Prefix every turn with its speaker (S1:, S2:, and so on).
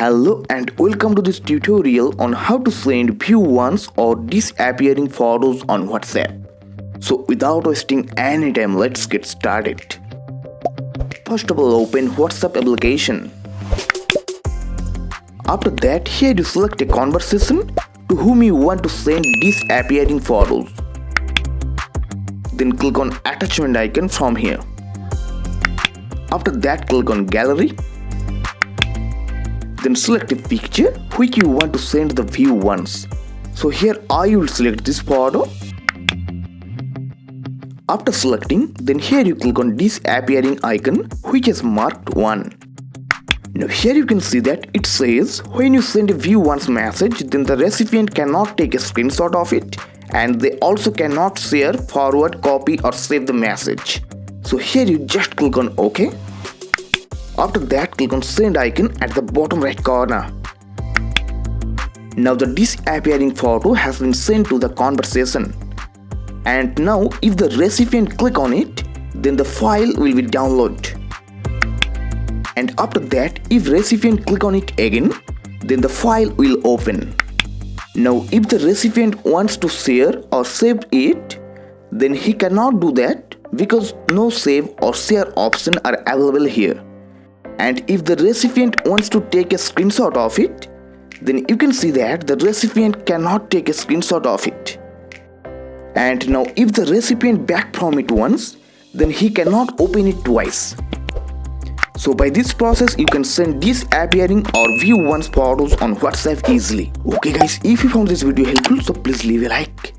S1: Hello and welcome to this tutorial on how to send view once or disappearing photos on WhatsApp. So without wasting any time, let's get started. First of all, open WhatsApp application. After that, here you select a conversation to whom you want to send disappearing photos. Then click on attachment icon from here. After that, click on gallery. Then select a picture which you want to send the view once. So here I will select this photo. After selecting, then here you click on disappearing icon which is marked 1. Now here you can see that it says when you send a view once message, then the recipient cannot take a screenshot of it and they also cannot share, forward, copy or save the message. So here you just click on OK. After that, click on send icon at the bottom right corner. Now the disappearing photo has been sent to the conversation. And now if the recipient click on it, then the file will be downloaded. And after that, if recipient click on it again, then the file will open. Now if the recipient wants to share or save it, then he cannot do that because no save or share option are available here. And if the recipient wants to take a screenshot of it, then you can see that the recipient cannot take a screenshot of it. And now if the recipient back from it once, then he cannot open it twice. So by this process, you can send disappearing or view once photos on WhatsApp easily. Okay guys, if you found this video helpful, so please leave a like.